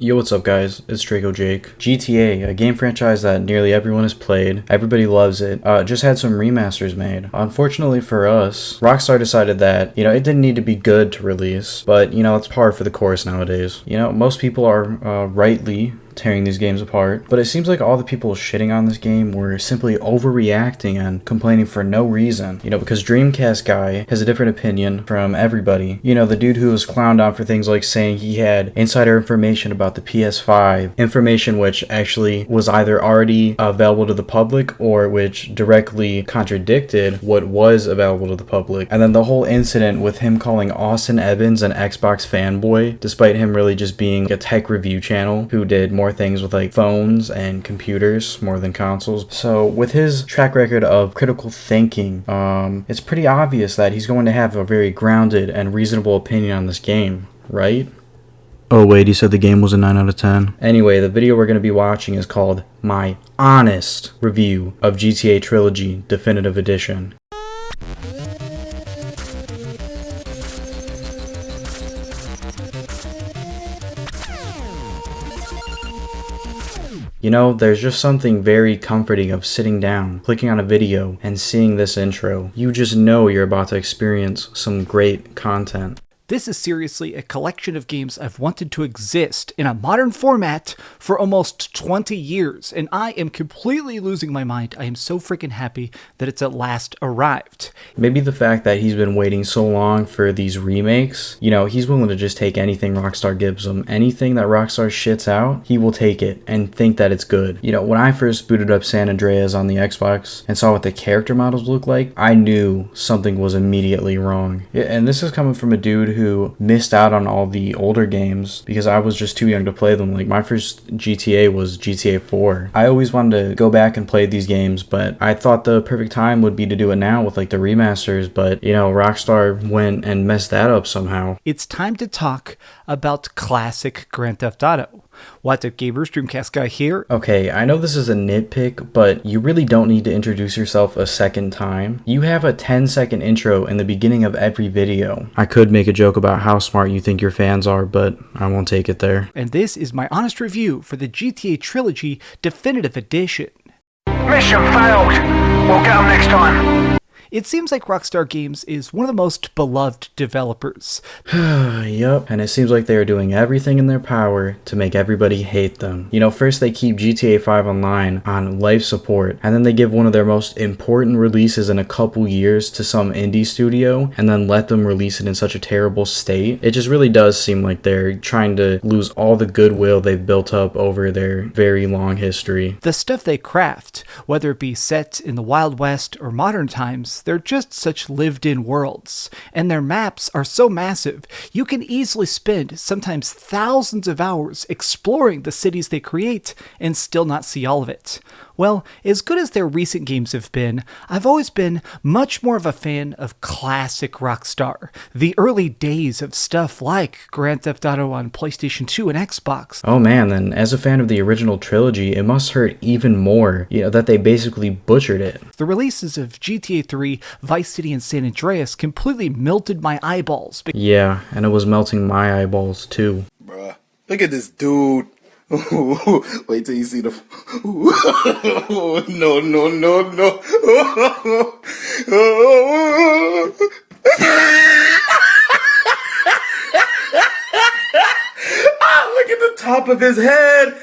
Yo, what's up guys? It's Draco Jake. GTA, a game franchise that nearly everyone has played. Everybody loves it. Just had some remasters made. Unfortunately for us, Rockstar decided that, it didn't need to be good to release, but, it's par for the course nowadays. Most people are rightly tearing these games apart, but it seems like all the people shitting on this game were simply overreacting and complaining for no reason, because DreamcastGuy has a different opinion from everybody. The dude who was clowned on for things like saying he had insider information about the PS5, information which actually was either already available to the public or which directly contradicted what was available to the public. And then the whole incident with him calling Austin Evans an Xbox fanboy, despite him really just being a tech review channel who did more things with like phones and computers more than consoles. So with his track record of critical thinking, it's pretty obvious that he's going to have a very grounded and reasonable opinion on this game, right? Oh wait, he said the game was a 9 out of 10. Anyway, the video we're going to be watching is called My Honest Review of GTA Trilogy Definitive Edition. There's just something very comforting of sitting down, clicking on a video, and seeing this intro. You just know you're about to experience some great content. This is seriously a collection of games I've wanted to exist in a modern format for almost 20 years, and I am completely losing my mind. I am so freaking happy that it's at last arrived. Maybe the fact that he's been waiting so long for these remakes, he's willing to just take anything Rockstar gives him. Anything that Rockstar shits out, he will take it and think that it's good. When I first booted up San Andreas on the Xbox and saw what the character models look like, I knew something was immediately wrong. And this is coming from a dude who missed out on all the older games because I was just too young to play them. Like, my first GTA was GTA 4. I always wanted to go back and play these games, but I thought the perfect time would be to do it now with like the remasters, but Rockstar went and messed that up somehow. It's time to talk about classic Grand Theft Auto. What's up, gamers? DreamcastGuy here. Okay, I know this is a nitpick, but you really don't need to introduce yourself a second time. You have a 10-second intro in the beginning of every video. I could make a joke about how smart you think your fans are, but I won't take it there. And this is my honest review for the GTA Trilogy Definitive Edition. Mission failed. We'll get them next time. It seems like Rockstar Games is one of the most beloved developers. Yup, and it seems like they are doing everything in their power to make everybody hate them. First they keep GTA 5 Online on life support, and then they give one of their most important releases in a couple years to some indie studio, and then let them release it in such a terrible state. It just really does seem like they're trying to lose all the goodwill they've built up over their very long history. The stuff they craft, whether it be set in the Wild West or modern times, they're just such lived-in worlds, and their maps are so massive, you can easily spend sometimes thousands of hours exploring the cities they create and still not see all of it. Well, as good as their recent games have been, I've always been much more of a fan of classic Rockstar, the early days of stuff like Grand Theft Auto on PlayStation 2 and Xbox. Oh man, then as a fan of the original trilogy, it must hurt even more, that they basically butchered it. The releases of GTA 3, Vice City, and San Andreas completely melted my eyeballs. Yeah, and it was melting my eyeballs too. Bruh, look at this dude. Wait till you see the. No, no, no, no. Look at the top of his head.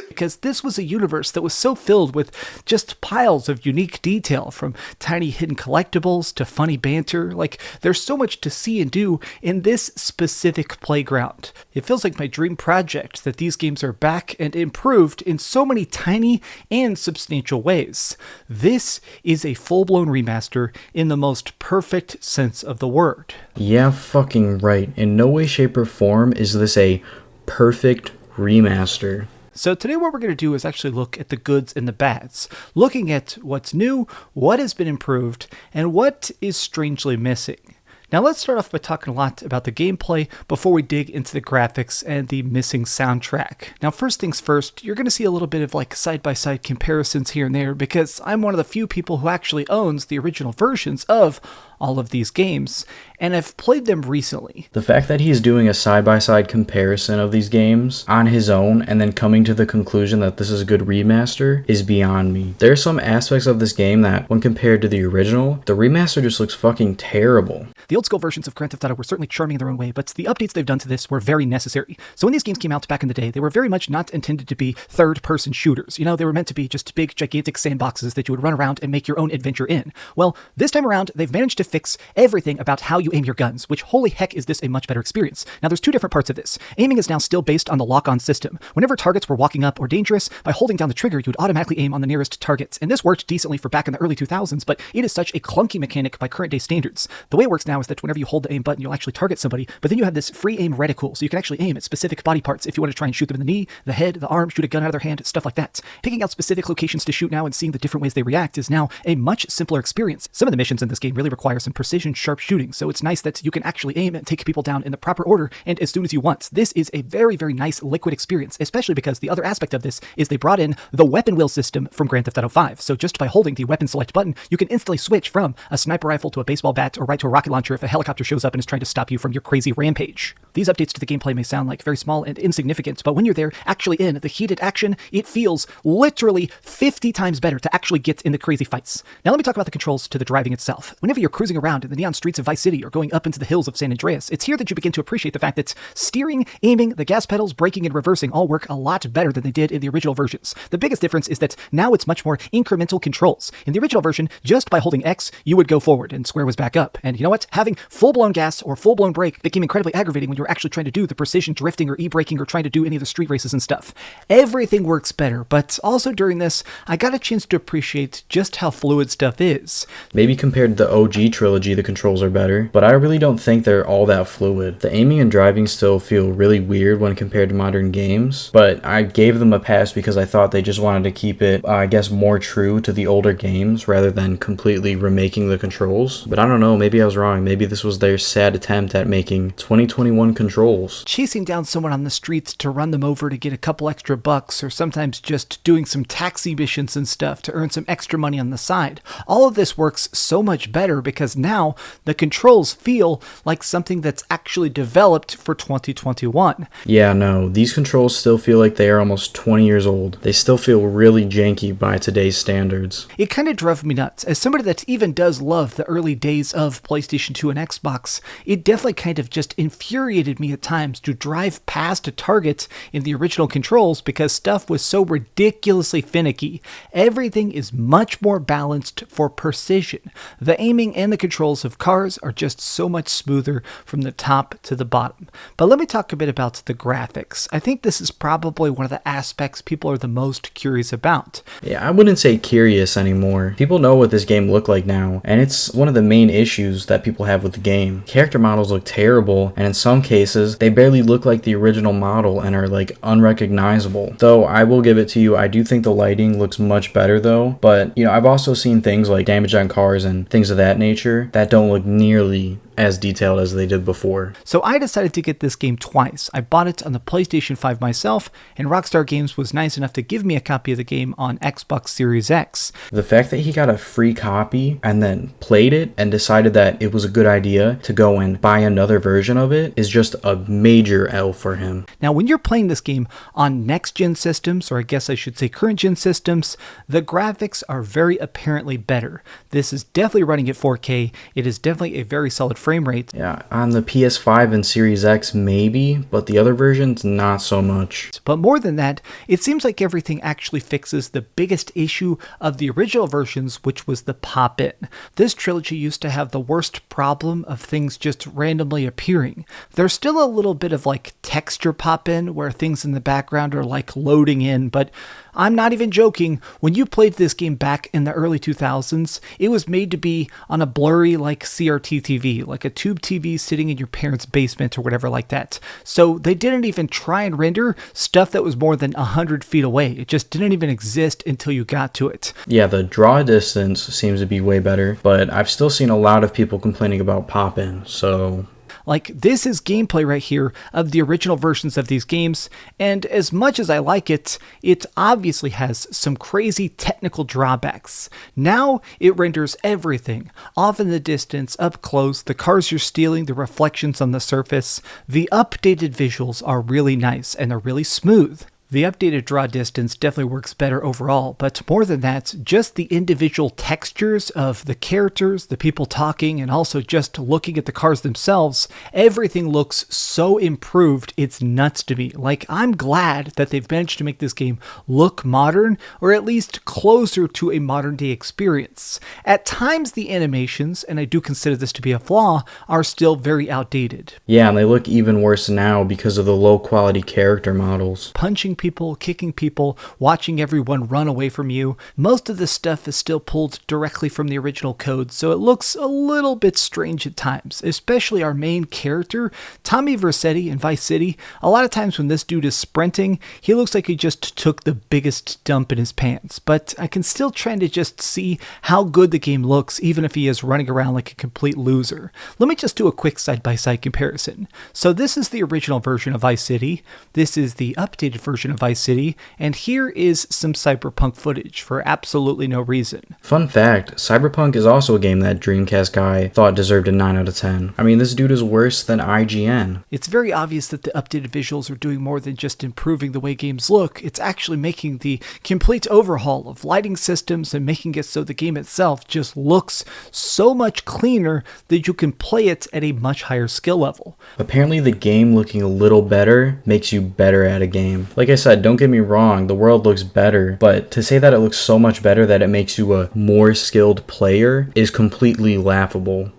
Because this was a universe that was so filled with just piles of unique detail, from tiny hidden collectibles to funny banter. Like, there's so much to see and do in this specific playground. It feels like my dream project that these games are back and improved in so many tiny and substantial ways. This is a full-blown remaster in the most perfect sense of the word. Yeah, fucking right. In no way, shape, or form is this a perfect remaster. So today what we're going to do is actually look at the goods and the bads, looking at what's new, what has been improved, and what is strangely missing. Now let's start off by talking a lot about the gameplay before we dig into the graphics and the missing soundtrack. Now first things first, you're going to see a little bit of like side-by-side comparisons here and there because I'm one of the few people who actually owns the original versions of all of these games, and I've played them recently. The fact that he's doing a side-by-side comparison of these games on his own and then coming to the conclusion that this is a good remaster is beyond me. There are some aspects of this game that, when compared to the original, the remaster just looks fucking terrible. The old school versions of Grand Theft Auto were certainly charming in their own way, but the updates they've done to this were very necessary. So when these games came out back in the day, they were very much not intended to be third-person shooters. You know, they were meant to be just big, gigantic sandboxes that you would run around and make your own adventure in. Well, this time around, they've managed to fix everything about how you aim your guns, which holy heck is this a much better experience. Now, there's two different parts of this. Aiming is now still based on the lock-on system. Whenever targets were walking up or dangerous, by holding down the trigger, you would automatically aim on the nearest targets. And this worked decently for back in the early 2000s, but it is such a clunky mechanic by current day standards. The way it works now is that whenever you hold the aim button, you'll actually target somebody, but then you have this free aim reticle, so you can actually aim at specific body parts if you want to try and shoot them in the knee, the head, the arm, shoot a gun out of their hand, stuff like that. Picking out specific locations to shoot now and seeing the different ways they react is now a much simpler experience. Some of the missions in this game really require some precision, sharp shooting, so it's nice that you can actually aim and take people down in the proper order and as soon as you want. This is a very, very nice liquid experience, especially because the other aspect of this is they brought in the weapon wheel system from Grand Theft Auto 5. So just by holding the weapon select button, you can instantly switch from a sniper rifle to a baseball bat or right to a rocket launcher if a helicopter shows up and is trying to stop you from your crazy rampage. These updates to the gameplay may sound like very small and insignificant, but when you're there actually in the heated action, it feels literally 50 times better to actually get in the crazy fights. Now let me talk about the controls to the driving itself. Whenever you're cruising around in the neon streets of Vice City or going up into the hills of San Andreas, it's here that you begin to appreciate the fact that steering, aiming, the gas pedals, braking, and reversing all work a lot better than they did in the original versions. The biggest difference is that now it's much more incremental controls. In the original version, just by holding X, you would go forward and square was back up. And you know what? Having full-blown gas or full-blown brake became incredibly aggravating when you were actually trying to do the precision drifting or e-braking or trying to do any of the street races and stuff. Everything works better, but also during this, I got a chance to appreciate just how fluid stuff is. Maybe compared to the OG trilogy, the controls are better, but I really don't think they're all that fluid. The aiming and driving still feel really weird when compared to modern games, but I gave them a pass because I thought they just wanted to keep it, I guess, more true to the older games rather than completely remaking the controls. But I don't know, maybe I was wrong. Maybe this was their sad attempt at making 2021 controls. Chasing down someone on the streets to run them over to get a couple extra bucks, or sometimes just doing some taxi missions and stuff to earn some extra money on the side. All of this works so much better because now the controls feel like something that's actually developed for 2021. Yeah, no, these controls still feel like they are almost 20 years old. They still feel really janky by today's standards. It kind of drove me nuts. As somebody that even does love the early days of PlayStation 2 and Xbox, it definitely kind of just infuriated me at times to drive past a target in the original controls because stuff was so ridiculously finicky. Everything is much more balanced for precision. The aiming and the controls of cars are just so much smoother from the top to the bottom. But let me talk a bit about the graphics. I think this is probably one of the aspects people are the most curious about. Yeah, I wouldn't say curious anymore. People know what this game looked like now, and it's one of the main issues that people have with the game. Character models look terrible, and in some cases, they barely look like the original model and are like unrecognizable. Though I will give it to you, I do think the lighting looks much better though, but you know, I've also seen things like damage on cars and things of that nature that don't look nearly as detailed as they did before. So I decided to get this game twice. I bought it on the PlayStation 5 myself, and Rockstar Games was nice enough to give me a copy of the game on Xbox Series X. The fact that he got a free copy and then played it and decided that it was a good idea to go and buy another version of it is just a major L for him. Now, when you're playing this game on next-gen systems, or I guess I should say current-gen systems, the graphics are very apparently better. This is definitely running at 4K. It is definitely a very solid frame rate. Yeah, on the PS5 and Series X maybe, but the other versions not so much. But more than that, it seems like everything actually fixes the biggest issue of the original versions, which was the pop-in. This trilogy used to have the worst problem of things just randomly appearing. There's still a little bit of like texture pop-in where things in the background are like loading in, but I'm not even joking. When you played this game back in the early 2000s, it was made to be on a blurry like CRT TV, like a tube TV sitting in your parents' basement or whatever like that. So they didn't even try and render stuff that was more than 100 feet away. It just didn't even exist until you got to it. Yeah, the draw distance seems to be way better, but I've still seen a lot of people complaining about pop-in, so... Like, this is gameplay right here of the original versions of these games, and as much as I like it, it obviously has some crazy technical drawbacks. Now, it renders everything, off in the distance, up close, the cars you're stealing, the reflections on the surface. The updated visuals are really nice, and they're really smooth. The updated draw distance definitely works better overall, but more than that, just the individual textures of the characters, the people talking, and also just looking at the cars themselves, everything looks so improved, it's nuts to me. Like, I'm glad that they've managed to make this game look modern, or at least closer to a modern day experience. At times, the animations, and I do consider this to be a flaw, are still very outdated. Yeah, and they look even worse now because of the low quality character models. Punching people, kicking people, watching everyone run away from you. Most of this stuff is still pulled directly from the original code, so it looks a little bit strange at times, especially our main character, Tommy Vercetti in Vice City. A lot of times when this dude is sprinting, he looks like he just took the biggest dump in his pants, but I can still try to just see how good the game looks, even if he is running around like a complete loser. Let me just do a quick side-by-side comparison. So this is the original version of Vice City, this is the updated version of Vice City, and here is some Cyberpunk footage for absolutely no reason. Fun fact, Cyberpunk is also a game that DreamcastGuy thought deserved a 9 out of 10. I mean, this dude is worse than IGN. It's very obvious that the updated visuals are doing more than just improving the way games look. It's actually making the complete overhaul of lighting systems and making it so the game itself just looks so much cleaner that you can play it at a much higher skill level. Apparently the game looking a little better makes you better at a game. Like I said, don't get me wrong, the world looks better, but to say that it looks so much better that it makes you a more skilled player is completely laughable.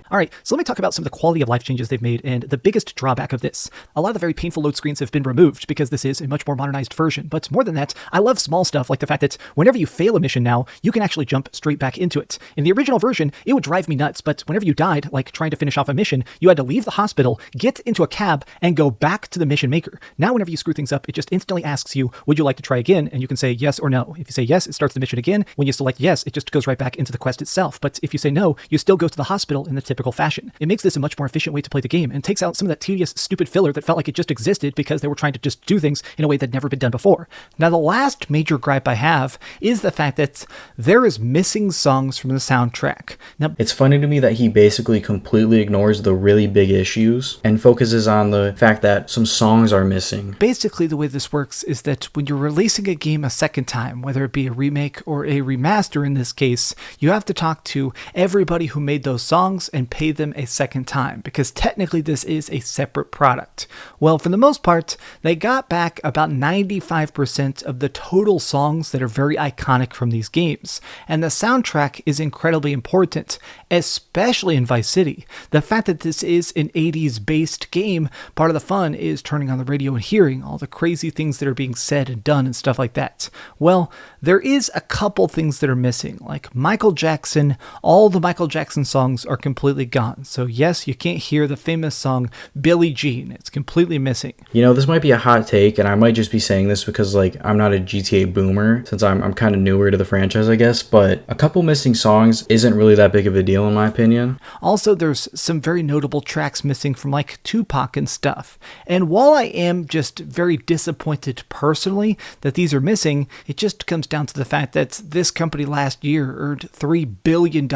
All right, so let me talk about some of the quality of life changes they've made and the biggest drawback of this. A lot of the very painful load screens have been removed because this is a much more modernized version, but more than that, I love small stuff like the fact that whenever you fail a mission now, you can actually jump straight back into it. In the original version, it would drive me nuts, but whenever you died, like trying to finish off a mission, you had to leave the hospital, get into a cab, and go back to the mission maker. Now whenever you screw things up, it just instantly asks you, would you like to try again? And you can say yes or no. If you say yes, it starts the mission again. When you select yes, it just goes right back into the quest itself. But if you say no, you still go to the hospital in the typical fashion. It makes this a much more efficient way to play the game and takes out some of that tedious, stupid filler that felt like it just existed because they were trying to just do things in a way that had never been done before. Now, the last major gripe I have is the fact that there is missing songs from the soundtrack. Now, it's funny to me that he basically completely ignores the really big issues and focuses on the fact that some songs are missing. Basically, the way this works is that when you're releasing a game a second time, whether it be a remake or a remaster in this case, you have to talk to everybody who made those songs and pay them a second time, because technically this is a separate product. Well, for the most part, they got back about 95% of the total songs that are very iconic from these games, and the soundtrack is incredibly important, especially in Vice City. The fact that this is an 80s based game, part of the fun is turning on the radio and hearing all the crazy things that are being said and done and stuff like that. Well, there is a couple things that are missing, like Michael Jackson. All the Michael Jackson songs are completely gone. So yes, you can't hear the famous song Billie Jean. It's completely missing. You know, this might be a hot take, and I might just be saying this because, like, I'm not a GTA boomer, since I'm kind of newer to the franchise, I guess, but a couple missing songs isn't really that big of a deal in my opinion. Also, there's some very notable tracks missing from, like, Tupac and stuff. And while I am just very disappointed personally that these are missing, it just comes down to the fact that this company last year earned $3 billion.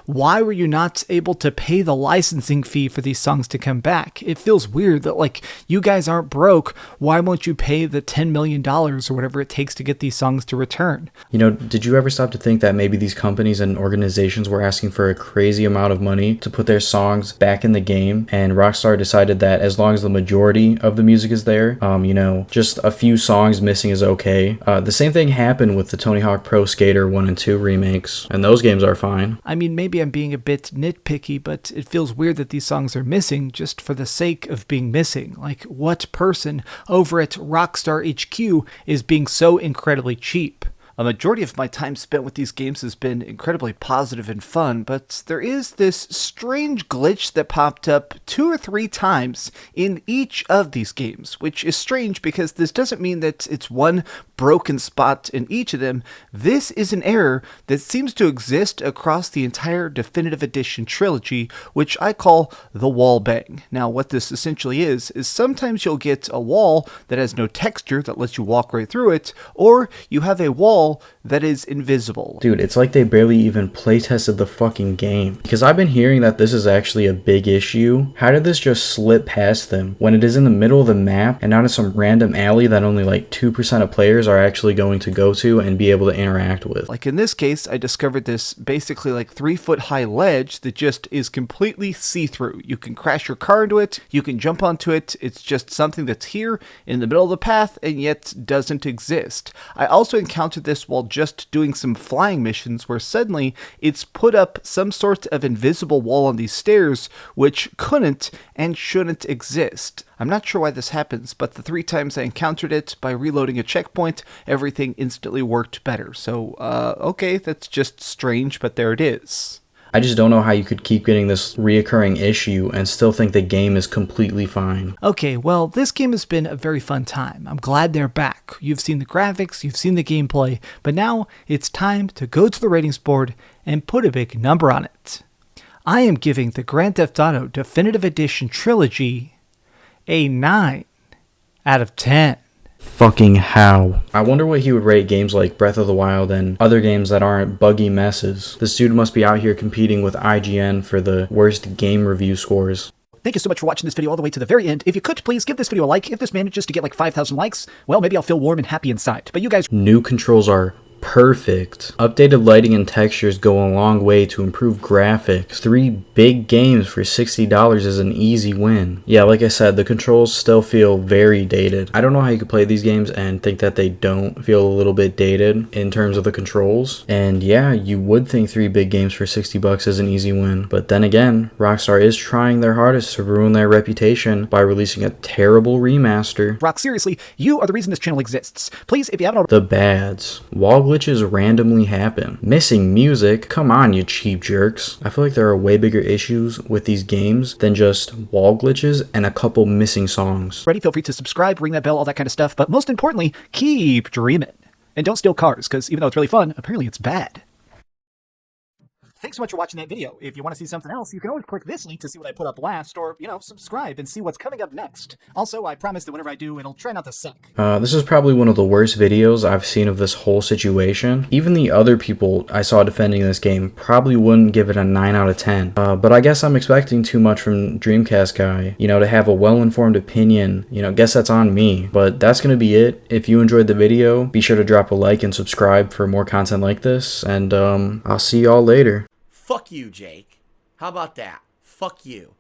Why were you not able to pay the licensing fee for these songs to come back? It feels weird that, like, you guys aren't broke. Why won't you pay the $10 million or whatever it takes to get these songs to return? You know, did you ever stop to think that maybe these companies and organizations were asking for a crazy amount of money to put their songs back in the game, and Rockstar decided that as long as the majority of the music is there, you know, just a few songs missing is okay. The same thing happened with the Tony Hawk Pro Skater 1 and 2 remakes, and those games are fine. I mean, maybe I'm being a bit nitpicky, but it feels weird that these songs are missing just for the sake of being missing. Like, what person over at Rockstar HQ is being so incredibly cheap? A majority of my time spent with these games has been incredibly positive and fun, but there is this strange glitch that popped up 2 or 3 times in each of these games, which is strange because this doesn't mean that it's one broken spot in each of them. This is an error that seems to exist across the entire Definitive Edition trilogy, which I call the wall bang. Now, what this essentially is sometimes you'll get a wall that has no texture that lets you walk right through it, or you have a wall that is invisible. Dude, it's like they barely even playtested the fucking game. Because I've been hearing that this is actually a big issue. How did this just slip past them when it is in the middle of the map and not in some random alley that only like 2% of players are actually going to go to and be able to interact with? Like in this case, I discovered this basically like 3-foot high ledge that just is completely see-through. You can crash your car into it, you can jump onto it, it's just something that's here in the middle of the path and yet doesn't exist. I also encountered this while just doing some flying missions where suddenly it's put up some sort of invisible wall on these stairs which couldn't and shouldn't exist. I'm not sure why this happens, but the 3 times I encountered it, by reloading a checkpoint, everything instantly worked better. So, okay, that's just strange, but there it is. I just don't know how you could keep getting this reoccurring issue and still think the game is completely fine. Okay, well, this game has been a very fun time. I'm glad they're back. You've seen the graphics, you've seen the gameplay, but now it's time to go to the ratings board and put a big number on it. I am giving the Grand Theft Auto Definitive Edition Trilogy a 9 out of 10. Fucking how. I wonder what he would rate games like Breath of the Wild and other games that aren't buggy messes. This dude must be out here competing with IGN for the worst game review scores. Thank you so much for watching this video all the way to the very end. If you could, please give this video a like. If this manages to get like 5,000 likes, well, maybe I'll feel warm and happy inside. But you guys... New controls are perfect. Updated lighting and textures go a long way to improve graphics. 3 big games for $60 is an easy win. Yeah, like I said, the controls still feel very dated. I don't know how you could play these games and think that they don't feel a little bit dated in terms of the controls. And yeah, you would think 3 big games for $60 is an easy win. But then again, Rockstar is trying their hardest to ruin their reputation by releasing a terrible remaster. Rock, seriously, you are the reason this channel exists. Please, if you haven't already... The bads. Wall glitches randomly happen. Missing music? Come on, you cheap jerks. I feel like there are way bigger issues with these games than just wall glitches and a couple missing songs. Feel free to subscribe, ring that bell, all that kind of stuff, but most importantly, keep dreaming. And don't steal cars, because even though it's really fun, apparently it's bad. Thanks so much for watching that video. If you want to see something else, you can always click this link to see what I put up last, or, subscribe and see what's coming up next. Also, I promise that whenever I do, it'll try not to suck. This is probably one of the worst videos I've seen of this whole situation. Even the other people I saw defending this game probably wouldn't give it a 9 out of 10. But I guess I'm expecting too much from DreamcastGuy, to have a well-informed opinion. Guess that's on me. But that's gonna be it. If you enjoyed the video, be sure to drop a like and subscribe for more content like this, and I'll see y'all later. Fuck you, Jake. How about that? Fuck you.